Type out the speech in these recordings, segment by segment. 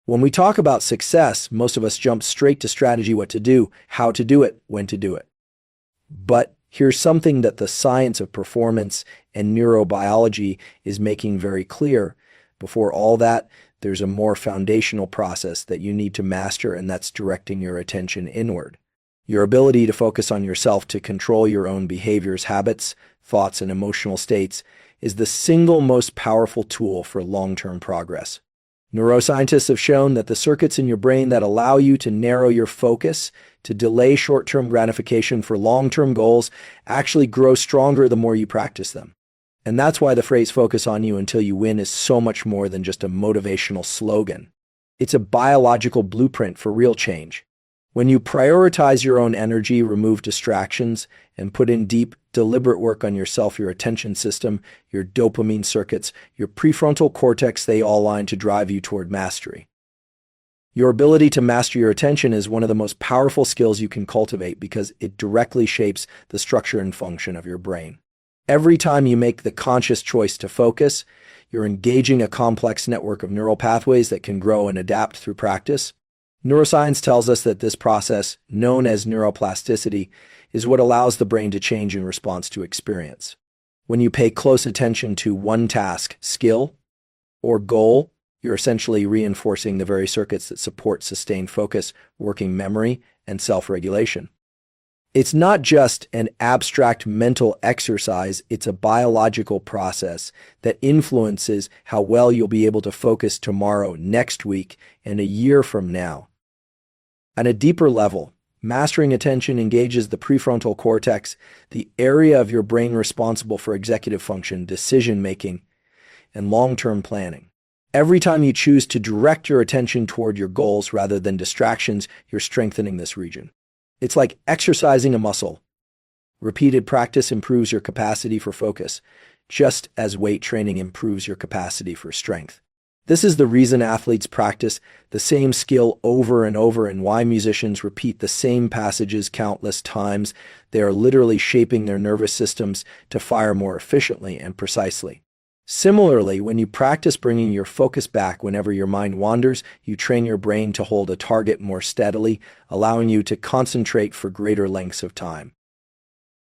When we talk about success, most of us jump straight to strategy, what to do, how to do it, when to do it. But here's something that the science of performance and neurobiology is making very clear. Before all that, there's a more foundational process that you need to master, and that's directing your attention inward. Your ability to focus on yourself, to control your own behaviors, habits, thoughts, and emotional states is the single most powerful tool for long-term progress. Neuroscientists have shown that the circuits in your brain that allow you to narrow your focus, to delay short-term gratification for long-term goals, actually grow stronger the more you practice them. And that's why the phrase "focus on you until you win" is so much more than just a motivational slogan. It's a biological blueprint for real change. When you prioritize your own energy, remove distractions, and put in deep, deliberate work on yourself, your attention system, your dopamine circuits, your prefrontal cortex, they all align to drive you toward mastery. Your ability to master your attention is one of the most powerful skills you can cultivate because it directly shapes the structure and function of your brain. Every time you make the conscious choice to focus, you're engaging a complex network of neural pathways that can grow and adapt through practice. Neuroscience tells us that this process, known as neuroplasticity, is what allows the brain to change in response to experience. When you pay close attention to one task, skill, or goal, you're essentially reinforcing the very circuits that support sustained focus, working memory, and self-regulation. It's not just an abstract mental exercise, it's a biological process that influences how well you'll be able to focus tomorrow, next week, and a year from now. On a deeper level, mastering attention engages the prefrontal cortex, the area of your brain responsible for executive function, decision-making, and long-term planning. Every time you choose to direct your attention toward your goals rather than distractions, you're strengthening this region. It's like exercising a muscle. Repeated practice improves your capacity for focus, just as weight training improves your capacity for strength. This is the reason athletes practice the same skill over and over, and why musicians repeat the same passages countless times. They are literally shaping their nervous systems to fire more efficiently and precisely. Similarly, when you practice bringing your focus back whenever your mind wanders, you train your brain to hold a target more steadily, allowing you to concentrate for greater lengths of time.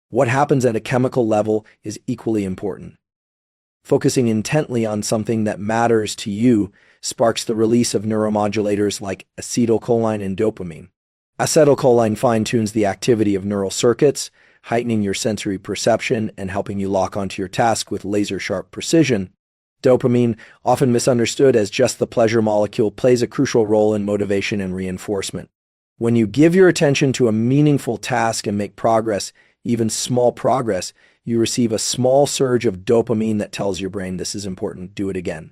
What happens at a chemical level is equally important. Focusing intently on something that matters to you sparks the release of neuromodulators like acetylcholine and dopamine. Acetylcholine fine-tunes the activity of neural circuits, heightening your sensory perception and helping you lock onto your task with laser-sharp precision. Dopamine, often misunderstood as just the pleasure molecule, plays a crucial role in motivation and reinforcement. When you give your attention to a meaningful task and make progress, even small progress, you receive a small surge of dopamine that tells your brain, "This is important, do it again."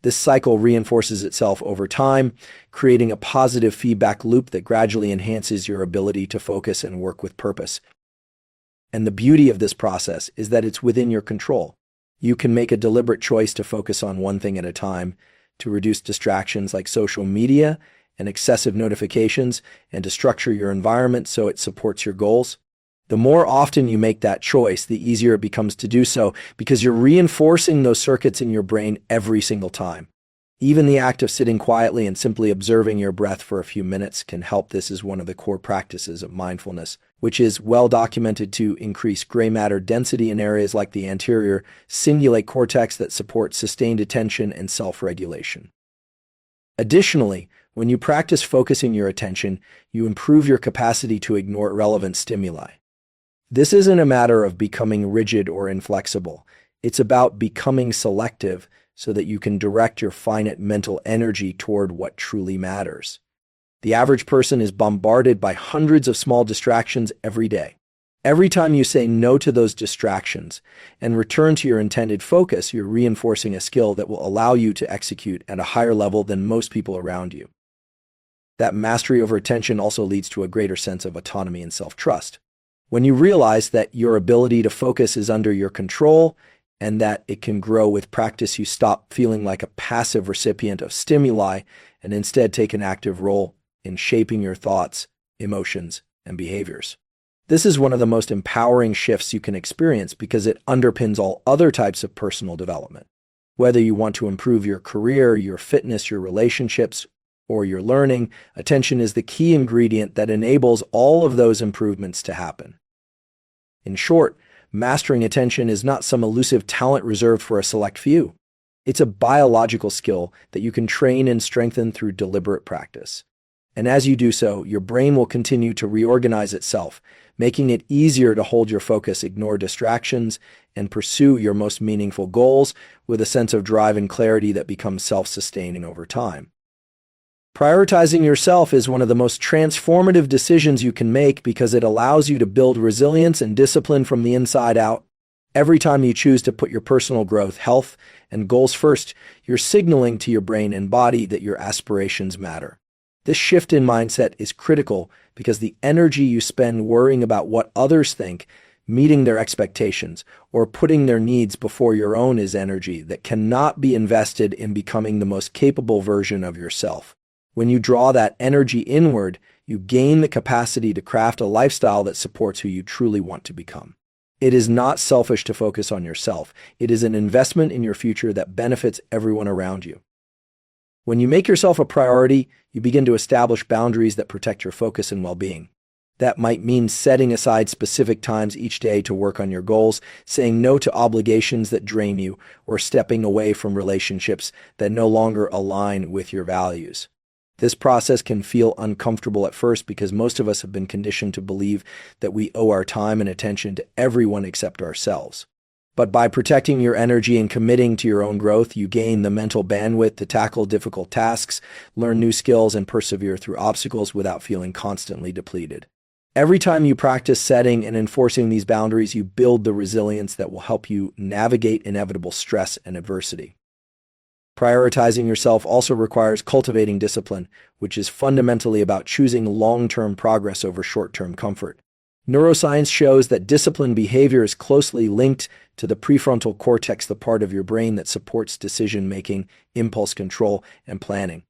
This cycle reinforces itself over time, creating a positive feedback loop that gradually enhances your ability to focus and work with purpose. And the beauty of this process is that it's within your control. You can make a deliberate choice to focus on one thing at a time, to reduce distractions like social media and excessive notifications, and to structure your environment so it supports your goals. The more often you make that choice, the easier it becomes to do so, because you're reinforcing those circuits in your brain every single time. Even the act of sitting quietly and simply observing your breath for a few minutes can help. This is one of the core practices of mindfulness, which is well documented to increase gray matter density in areas like the anterior cingulate cortex that support sustained attention and self-regulation. Additionally, when you practice focusing your attention, you improve your capacity to ignore irrelevant stimuli. This isn't a matter of becoming rigid or inflexible. It's about becoming selective so that you can direct your finite mental energy toward what truly matters. The average person is bombarded by hundreds of small distractions every day. Every time you say no to those distractions and return to your intended focus, you're reinforcing a skill that will allow you to execute at a higher level than most people around you. That mastery over attention also leads to a greater sense of autonomy and self-trust. When you realize that your ability to focus is under your control and that it can grow with practice, you stop feeling like a passive recipient of stimuli and instead take an active role in shaping your thoughts, emotions, and behaviors. This is one of the most empowering shifts you can experience because it underpins all other types of personal development. Whether you want to improve your career, your fitness, your relationships, or you're learning, attention is the key ingredient that enables all of those improvements to happen. In short, mastering attention is not some elusive talent reserved for a select few. It's a biological skill that you can train and strengthen through deliberate practice. And as you do so, your brain will continue to reorganize itself, making it easier to hold your focus, ignore distractions, and pursue your most meaningful goals with a sense of drive and clarity that becomes self-sustaining over time. Prioritizing yourself is one of the most transformative decisions you can make because it allows you to build resilience and discipline from the inside out. Every time you choose to put your personal growth, health, and goals first, you're signaling to your brain and body that your aspirations matter. This shift in mindset is critical because the energy you spend worrying about what others think, meeting their expectations, or putting their needs before your own is energy that cannot be invested in becoming the most capable version of yourself. When you draw that energy inward, you gain the capacity to craft a lifestyle that supports who you truly want to become. It is not selfish to focus on yourself. It is an investment in your future that benefits everyone around you. When you make yourself a priority, you begin to establish boundaries that protect your focus and well-being. That might mean setting aside specific times each day to work on your goals, saying no to obligations that drain you, or stepping away from relationships that no longer align with your values. This process can feel uncomfortable at first because most of us have been conditioned to believe that we owe our time and attention to everyone except ourselves. But by protecting your energy and committing to your own growth, you gain the mental bandwidth to tackle difficult tasks, learn new skills, and persevere through obstacles without feeling constantly depleted. Every time you practice setting and enforcing these boundaries, you build the resilience that will help you navigate inevitable stress and adversity. Prioritizing yourself also requires cultivating discipline, which is fundamentally about choosing long-term progress over short-term comfort. Neuroscience shows that disciplined behavior is closely linked to the prefrontal cortex, the part of your brain that supports decision-making, impulse control, and planning.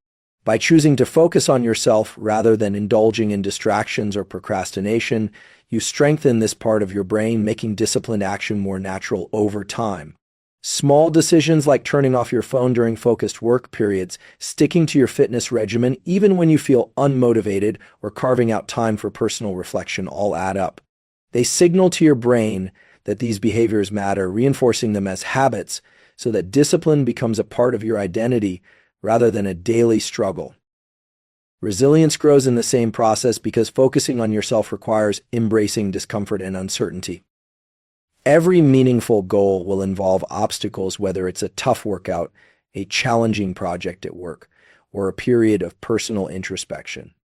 By choosing to focus on yourself rather than indulging in distractions or procrastination, you strengthen this part of your brain, making disciplined action more natural over time. Small decisions like turning off your phone during focused work periods, sticking to your fitness regimen even when you feel unmotivated, or carving out time for personal reflection all add up. They signal to your brain that these behaviors matter, reinforcing them as habits so that discipline becomes a part of your identity rather than a daily struggle. Resilience grows in the same process because focusing on yourself requires embracing discomfort and uncertainty. Every meaningful goal will involve obstacles, whether it's a tough workout, a challenging project at work, or a period of personal introspection.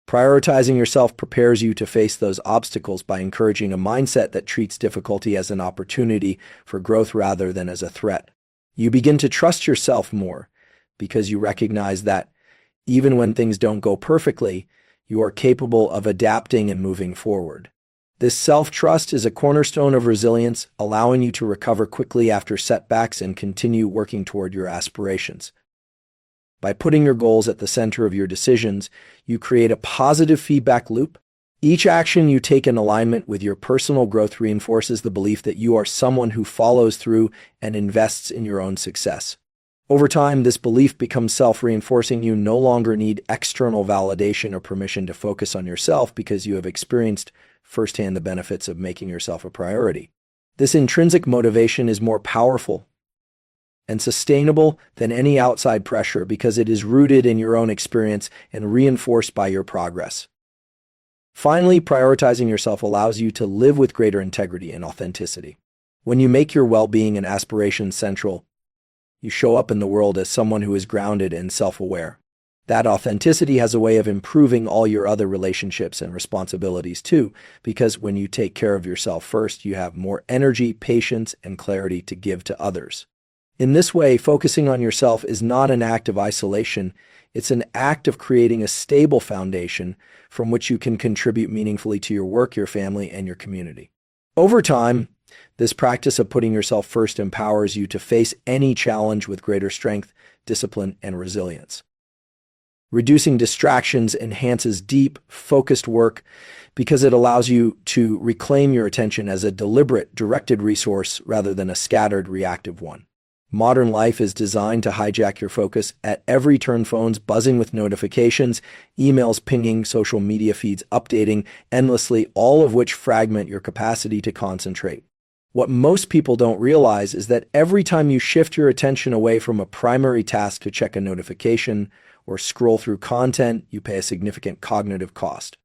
Prioritizing yourself prepares you to face those obstacles by encouraging a mindset that treats difficulty as an opportunity for growth rather than as a threat. You begin to trust yourself more because you recognize that even when things don't go perfectly, you are capable of adapting and moving forward. This self-trust is a cornerstone of resilience, allowing you to recover quickly after setbacks and continue working toward your aspirations. By putting your goals at the center of your decisions, you create a positive feedback loop. Each action you take in alignment with your personal growth reinforces the belief that you are someone who follows through and invests in your own success. Over time, this belief becomes self-reinforcing. You no longer need external validation or permission to focus on yourself because you have experienced firsthand the benefits of making yourself a priority. This intrinsic motivation is more powerful and sustainable than any outside pressure because it is rooted in your own experience and reinforced by your progress. Finally, prioritizing yourself allows you to live with greater integrity and authenticity. When you make your well-being and aspirations central, you show up in the world as someone who is grounded and self-aware. That authenticity has a way of improving all your other relationships and responsibilities too, because when you take care of yourself first, you have more energy, patience, and clarity to give to others. In this way, focusing on yourself is not an act of isolation. It's an act of creating a stable foundation from which you can contribute meaningfully to your work, your family, and your community. Over time, this practice of putting yourself first empowers you to face any challenge with greater strength, discipline, and resilience. Reducing distractions enhances deep, focused work because it allows you to reclaim your attention as a deliberate, directed resource rather than a scattered, reactive one. Modern life is designed to hijack your focus at every turn, phones buzzing with notifications, emails pinging, social media feeds updating endlessly, all of which fragment your capacity to concentrate. What most people don't realize is that every time you shift your attention away from a primary task to check a notification or scroll through content, you pay a significant cognitive cost.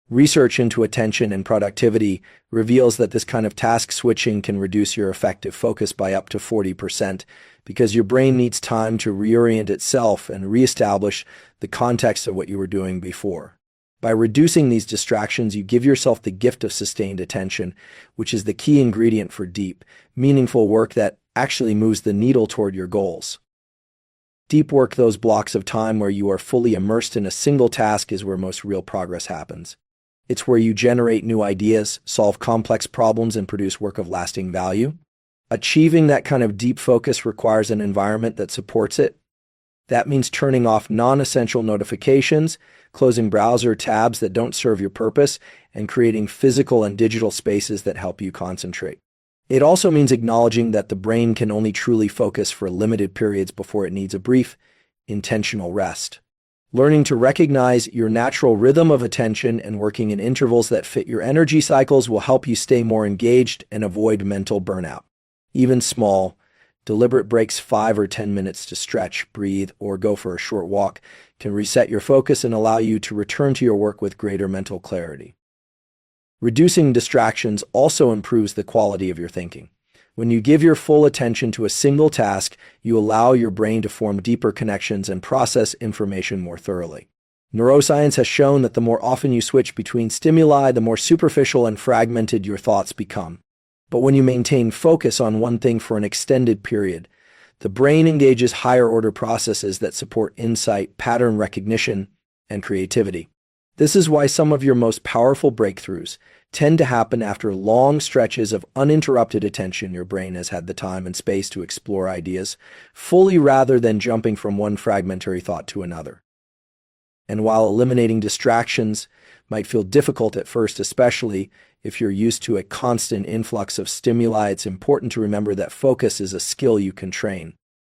Research into attention and productivity reveals that this kind of task switching can reduce your effective focus by up to 40% because your brain needs time to reorient itself and reestablish the context of what you were doing before. By reducing these distractions, you give yourself the gift of sustained attention, which is the key ingredient for deep, meaningful work that actually moves the needle toward your goals. Deep work, those blocks of time where you are fully immersed in a single task, is where most real progress happens. It's where you generate new ideas, solve complex problems, and produce work of lasting value. Achieving that kind of deep focus requires an environment that supports it. That means turning off non-essential notifications, closing browser tabs that don't serve your purpose, and creating physical and digital spaces that help you concentrate. It also means acknowledging that the brain can only truly focus for limited periods before it needs a brief, intentional rest. Learning to recognize your natural rhythm of attention and working in intervals that fit your energy cycles will help you stay more engaged and avoid mental burnout. Even small, deliberate breaks, 5 or 10 minutes to stretch, breathe, or go for a short walk, can reset your focus and allow you to return to your work with greater mental clarity. Reducing distractions also improves the quality of your thinking. When you give your full attention to a single task, you allow your brain to form deeper connections and process information more thoroughly. Neuroscience has shown that the more often you switch between stimuli, the more superficial and fragmented your thoughts become. But when you maintain focus on one thing for an extended period, the brain engages higher-order processes that support insight, pattern recognition, and creativity. This is why some of your most powerful breakthroughs tend to happen after long stretches of uninterrupted attention. Your brain has had the time and space to explore ideas fully rather than jumping from one fragmentary thought to another. And while eliminating distractions might feel difficult at first, especially if you're used to a constant influx of stimuli, it's important to remember that focus is a skill you can train.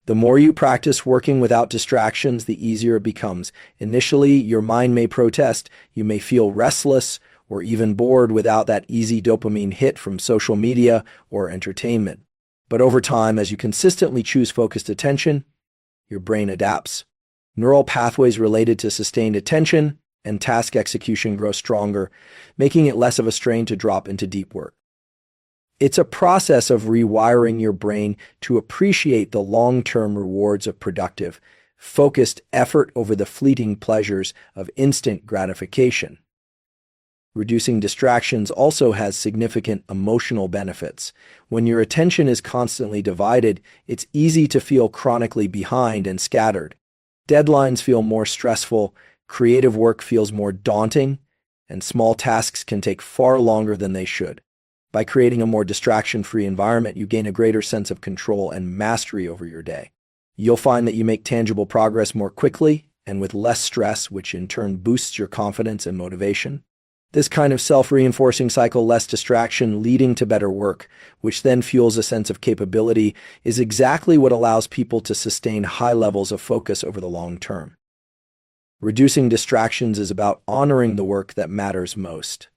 The more you practice working without distractions, the easier it becomes. Initially, your mind may protest, you may feel restless or even bored without that easy dopamine hit from social media or entertainment. But over time, as you consistently choose focused attention, your brain adapts. Neural pathways related to sustained attention and task execution grow stronger, making it less of a strain to drop into deep work. It's a process of rewiring your brain to appreciate the long-term rewards of productive, focused effort over the fleeting pleasures of instant gratification. Reducing distractions also has significant emotional benefits. When your attention is constantly divided, it's easy to feel chronically behind and scattered. Deadlines feel more stressful, creative work feels more daunting, and small tasks can take far longer than they should. By creating a more distraction-free environment, you gain a greater sense of control and mastery over your day. You'll find that you make tangible progress more quickly and with less stress, which in turn boosts your confidence and motivation. This kind of self-reinforcing cycle, less distraction leading to better work, which then fuels a sense of capability, is exactly what allows people to sustain high levels of focus over the long term. Reducing distractions is about honoring the work that matters most.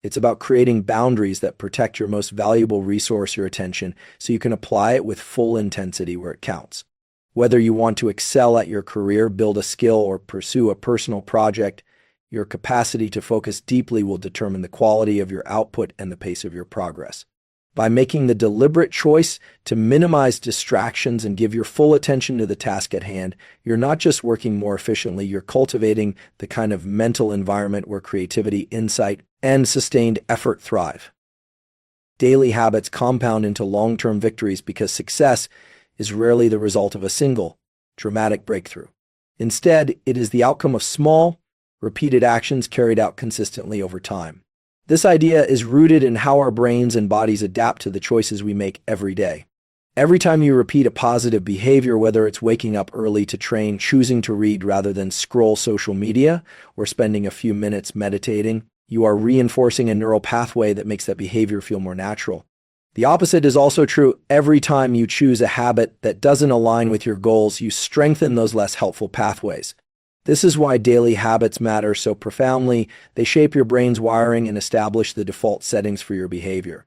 It's about creating boundaries that protect your most valuable resource, your attention, so you can apply it with full intensity where it counts. Whether you want to excel at your career, build a skill, or pursue a personal project, your capacity to focus deeply will determine the quality of your output and the pace of your progress. By making the deliberate choice to minimize distractions and give your full attention to the task at hand, you're not just working more efficiently, you're cultivating the kind of mental environment where creativity, insight, and sustained effort thrive. Daily habits compound into long-term victories because success is rarely the result of a single, dramatic breakthrough. Instead, it is the outcome of small, repeated actions carried out consistently over time. This idea is rooted in how our brains and bodies adapt to the choices we make every day. Every time you repeat a positive behavior, whether it's waking up early to train, choosing to read rather than scroll social media, or spending a few minutes meditating, you are reinforcing a neural pathway that makes that behavior feel more natural. The opposite is also true. Every time you choose a habit that doesn't align with your goals, you strengthen those less helpful pathways. This is why daily habits matter so profoundly. They shape your brain's wiring and establish the default settings for your behavior.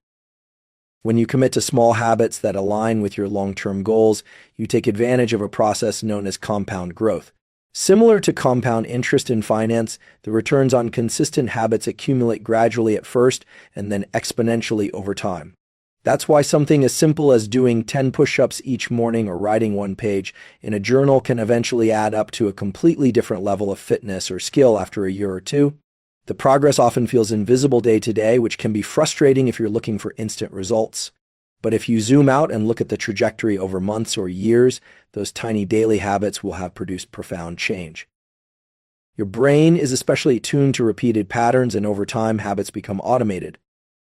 When you commit to small habits that align with your long-term goals, you take advantage of a process known as compound growth. Similar to compound interest in finance, the returns on consistent habits accumulate gradually at first and then exponentially over time. That's why something as simple as doing 10 push-ups each morning or writing one page in a journal can eventually add up to a completely different level of fitness or skill after a year or two. The progress often feels invisible day to day, which can be frustrating if you're looking for instant results. But if you zoom out and look at the trajectory over months or years, those tiny daily habits will have produced profound change. Your brain is especially tuned to repeated patterns, and over time, habits become automated.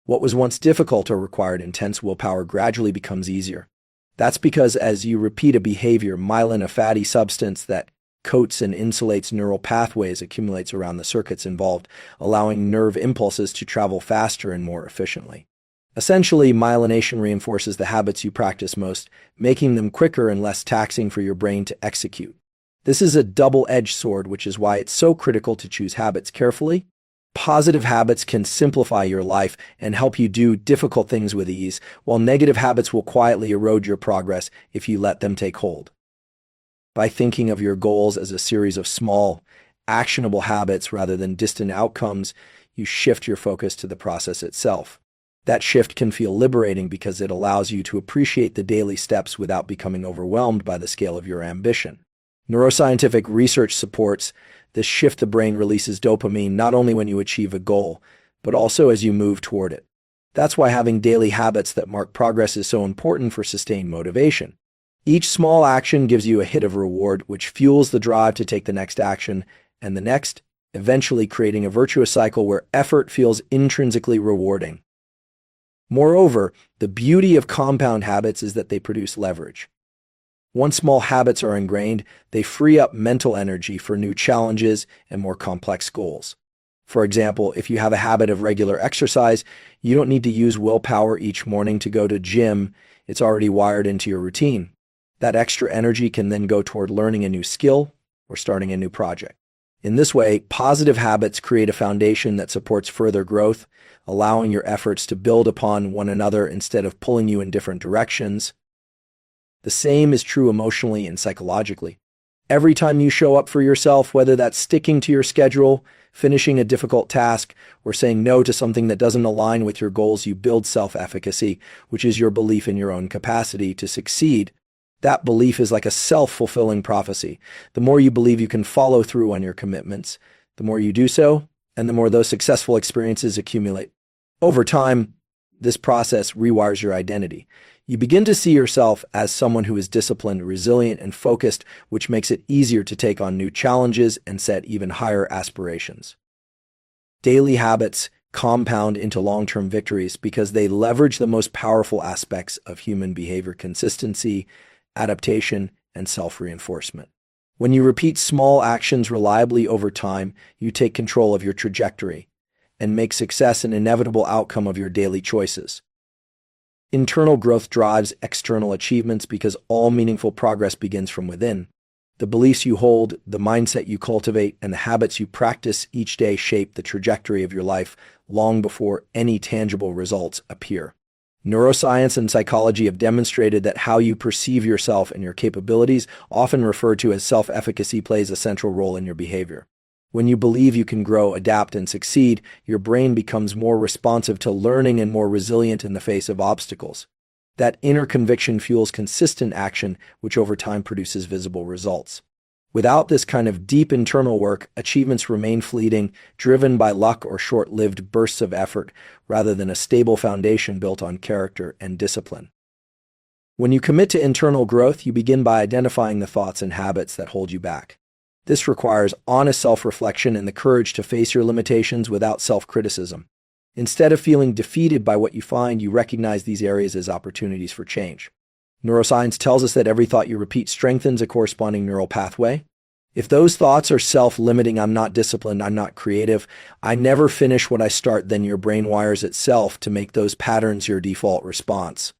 What was once difficult or required intense willpower gradually becomes easier. That's because as you repeat a behavior, myelin, a fatty substance that coats and insulates neural pathways, accumulates around the circuits involved, allowing nerve impulses to travel faster and more efficiently. Essentially, myelination reinforces the habits you practice most, making them quicker and less taxing for your brain to execute. This is a double-edged sword, which is why it's so critical to choose habits carefully. Positive habits can simplify your life and help you do difficult things with ease, while negative habits will quietly erode your progress if you let them take hold. By thinking of your goals as a series of small, actionable habits rather than distant outcomes, you shift your focus to the process itself. That shift can feel liberating because it allows you to appreciate the daily steps without becoming overwhelmed by the scale of your ambition. Neuroscientific research supports this shift. The brain releases dopamine not only when you achieve a goal, but also as you move toward it. That's why having daily habits that mark progress is so important for sustained motivation. Each small action gives you a hit of reward, which fuels the drive to take the next action and the next, eventually creating a virtuous cycle where effort feels intrinsically rewarding. Moreover, the beauty of compound habits is that they produce leverage. Once small habits are ingrained, they free up mental energy for new challenges and more complex goals. For example, if you have a habit of regular exercise, you don't need to use willpower each morning to go to gym. It's already wired into your routine. That extra energy can then go toward learning a new skill or starting a new project. In this way, positive habits create a foundation that supports further growth, allowing your efforts to build upon one another instead of pulling you in different directions. The same is true emotionally and psychologically. Every time you show up for yourself, whether that's sticking to your schedule, finishing a difficult task, or saying no to something that doesn't align with your goals, you build self-efficacy, which is your belief in your own capacity to succeed. That belief is like a self-fulfilling prophecy. The more you believe you can follow through on your commitments, the more you do so, and the more those successful experiences accumulate. Over time, this process rewires your identity. You begin to see yourself as someone who is disciplined, resilient, and focused, which makes it easier to take on new challenges and set even higher aspirations. Daily habits compound into long-term victories because they leverage the most powerful aspects of human behavior: consistency, adaptation, and self-reinforcement. When you repeat small actions reliably over time, you take control of your trajectory and make success an inevitable outcome of your daily choices. Internal growth drives external achievements because all meaningful progress begins from within. The beliefs you hold, the mindset you cultivate, and the habits you practice each day shape the trajectory of your life long before any tangible results appear. Neuroscience and psychology have demonstrated that how you perceive yourself and your capabilities, often referred to as self-efficacy, plays a central role in your behavior. When you believe you can grow, adapt, and succeed, your brain becomes more responsive to learning and more resilient in the face of obstacles. That inner conviction fuels consistent action, which over time produces visible results. Without this kind of deep internal work, achievements remain fleeting, driven by luck or short-lived bursts of effort, rather than a stable foundation built on character and discipline. When you commit to internal growth, you begin by identifying the thoughts and habits that hold you back. This requires honest self-reflection and the courage to face your limitations without self-criticism. Instead of feeling defeated by what you find, you recognize these areas as opportunities for change. Neuroscience tells us that every thought you repeat strengthens a corresponding neural pathway. If those thoughts are self-limiting, I'm not disciplined, I'm not creative, I never finish what I start, then your brain wires itself to make those patterns your default response.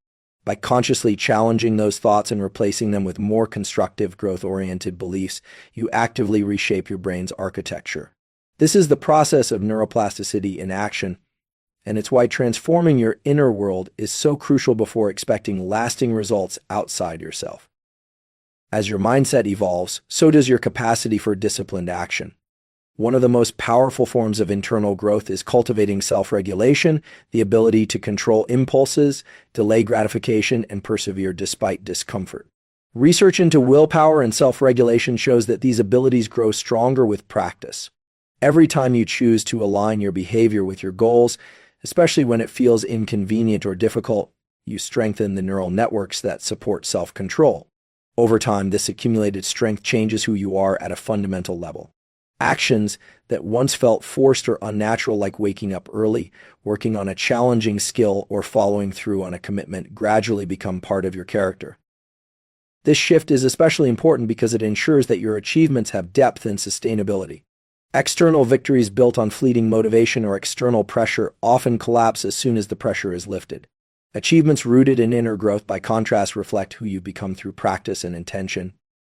By consciously challenging those thoughts and replacing them with more constructive, growth-oriented beliefs, you actively reshape your brain's architecture. This is the process of neuroplasticity in action, and it's why transforming your inner world is so crucial before expecting lasting results outside yourself. As your mindset evolves, so does your capacity for disciplined action. One of the most powerful forms of internal growth is cultivating self-regulation, the ability to control impulses, delay gratification, and persevere despite discomfort. Research into willpower and self-regulation shows that these abilities grow stronger with practice. Every time you choose to align your behavior with your goals, especially when it feels inconvenient or difficult, you strengthen the neural networks that support self-control. Over time, this accumulated strength changes who you are at a fundamental level. Actions that once felt forced or unnatural, like waking up early, working on a challenging skill, or following through on a commitment, gradually become part of your character. This shift is especially important because it ensures that your achievements have depth and sustainability. External victories built on fleeting motivation or external pressure often collapse as soon as the pressure is lifted. Achievements rooted in inner growth, by contrast, reflect who you become through practice and intention.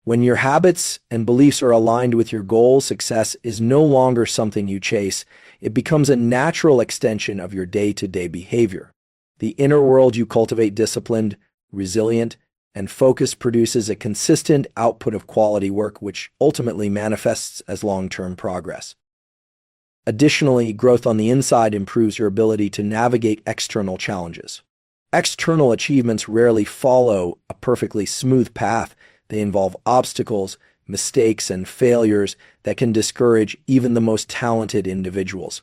When your habits and beliefs are aligned with your goals, success is no longer something you chase. It becomes a natural extension of your day-to-day behavior. The inner world you cultivate, disciplined, resilient, and focused, produces a consistent output of quality work, which ultimately manifests as long-term progress. Additionally, growth on the inside improves your ability to navigate external challenges. External achievements rarely follow a perfectly smooth path. They involve obstacles, mistakes, and failures that can discourage even the most talented individuals.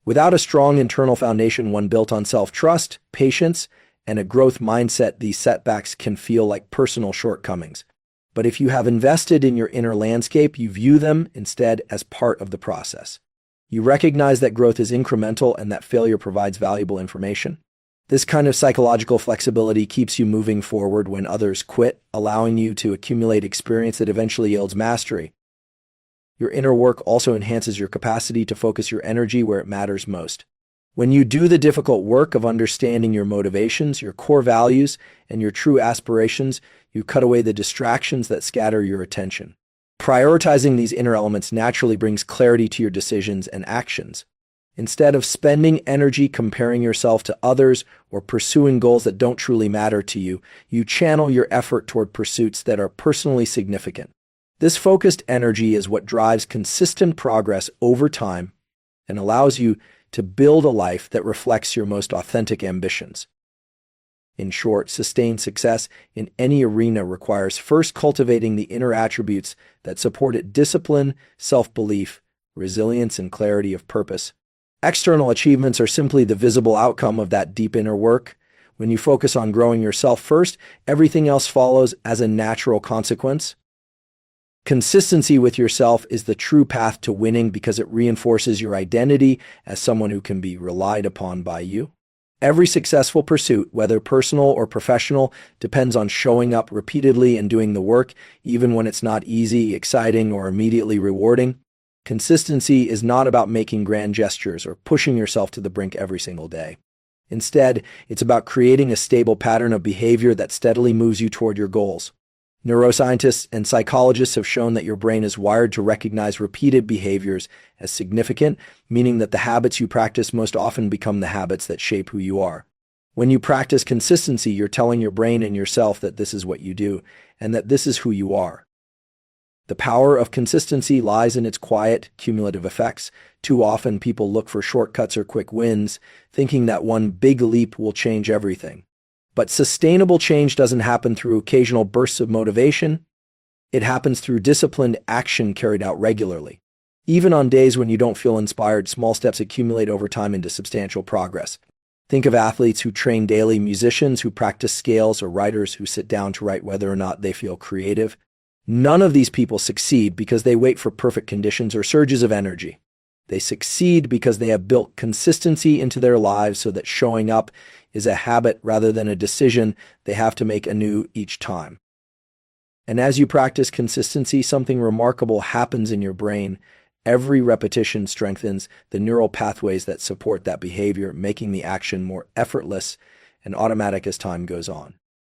Without a strong internal foundation, one built on self-trust, patience, and a growth mindset, these setbacks can feel like personal shortcomings. But if you have invested in your inner landscape, you view them instead as part of the process. You recognize that growth is incremental and that failure provides valuable information. This kind of psychological flexibility keeps you moving forward when others quit, allowing you to accumulate experience that eventually yields mastery. Your inner work also enhances your capacity to focus your energy where it matters most. When you do the difficult work of understanding your motivations, your core values, and your true aspirations, you cut away the distractions that scatter your attention. Prioritizing these inner elements naturally brings clarity to your decisions and actions. Instead of spending energy comparing yourself to others or pursuing goals that don't truly matter to you, you channel your effort toward pursuits that are personally significant. This focused energy is what drives consistent progress over time and allows you to build a life that reflects your most authentic ambitions. In short, sustained success in any arena requires first cultivating the inner attributes that support it: discipline, self-belief, resilience, and clarity of purpose. External achievements are simply the visible outcome of that deep inner work. When you focus on growing yourself first, everything else follows as a natural consequence. Consistency with yourself is the true path to winning because it reinforces your identity as someone who can be relied upon by you. Every successful pursuit, whether personal or professional, depends on showing up repeatedly and doing the work, even when it's not easy, exciting, or immediately rewarding. Consistency is not about making grand gestures or pushing yourself to the brink every single day. Instead, it's about creating a stable pattern of behavior that steadily moves you toward your goals. Neuroscientists and psychologists have shown that your brain is wired to recognize repeated behaviors as significant, meaning that the habits you practice most often become the habits that shape who you are. When you practice consistency, you're telling your brain and yourself that this is what you do and that this is who you are. The power of consistency lies in its quiet, cumulative effects. Too often, people look for shortcuts or quick wins, thinking that one big leap will change everything. But sustainable change doesn't happen through occasional bursts of motivation. It happens through disciplined action carried out regularly. Even on days when you don't feel inspired, small steps accumulate over time into substantial progress. Think of athletes who train daily, musicians who practice scales, or writers who sit down to write whether or not they feel creative. None of these people succeed because they wait for perfect conditions or surges of energy. They succeed because they have built consistency into their lives so that showing up is a habit rather than a decision they have to make anew each time. And as you practice consistency, something remarkable happens in your brain. Every repetition strengthens the neural pathways that support that behavior, making the action more effortless and automatic as time goes on.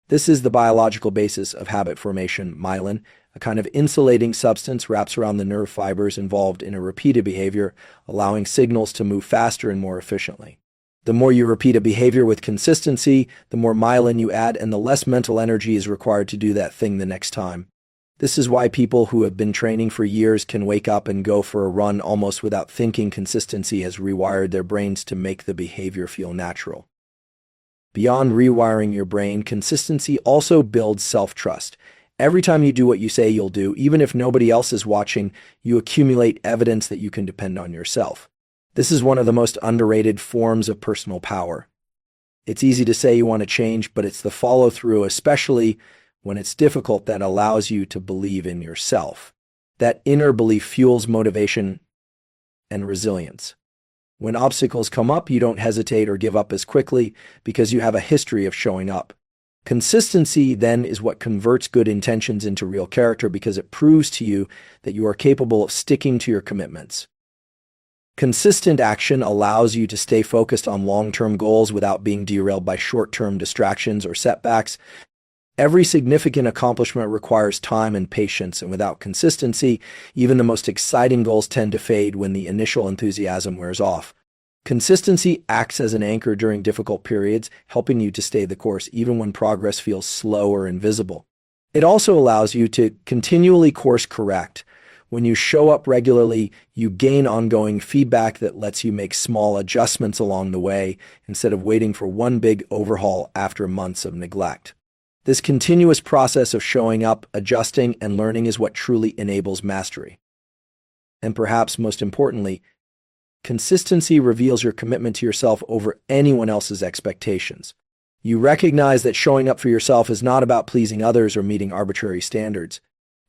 This is the biological basis of habit formation. Myelin, a kind of insulating substance, wraps around the nerve fibers involved in a repeated behavior, allowing signals to move faster and more efficiently. The more you repeat a behavior with consistency, the more myelin you add and the less mental energy is required to do that thing the next time. This is why people who have been training for years can wake up and go for a run almost without thinking. Consistency has rewired their brains to make the behavior feel natural. Beyond rewiring your brain, consistency also builds self-trust. Every time you do what you say you'll do, even if nobody else is watching, you accumulate evidence that you can depend on yourself. This is one of the most underrated forms of personal power. It's easy to say you want to change, but it's the follow-through, especially when it's difficult, that allows you to believe in yourself. That inner belief fuels motivation and resilience. When obstacles come up, you don't hesitate or give up as quickly because you have a history of showing up. Consistency, then, is what converts good intentions into real character because it proves to you that you are capable of sticking to your commitments. Consistent action allows you to stay focused on long-term goals without being derailed by short-term distractions or setbacks. Every significant accomplishment requires time and patience, and without consistency, even the most exciting goals tend to fade when the initial enthusiasm wears off. Consistency acts as an anchor during difficult periods, helping you to stay the course even when progress feels slow or invisible. It also allows you to continually course correct. When you show up regularly, you gain ongoing feedback that lets you make small adjustments along the way instead of waiting for one big overhaul after months of neglect. This continuous process of showing up, adjusting, and learning is what truly enables mastery. And perhaps most importantly, consistency reveals your commitment to yourself over anyone else's expectations. You recognize that showing up for yourself is not about pleasing others or meeting arbitrary standards.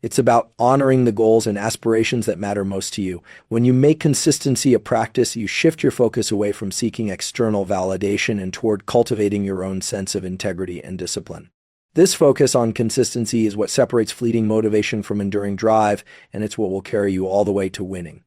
It's about honoring the goals and aspirations that matter most to you. When you make consistency a practice, you shift your focus away from seeking external validation and toward cultivating your own sense of integrity and discipline. This focus on consistency is what separates fleeting motivation from enduring drive, and it's what will carry you all the way to winning.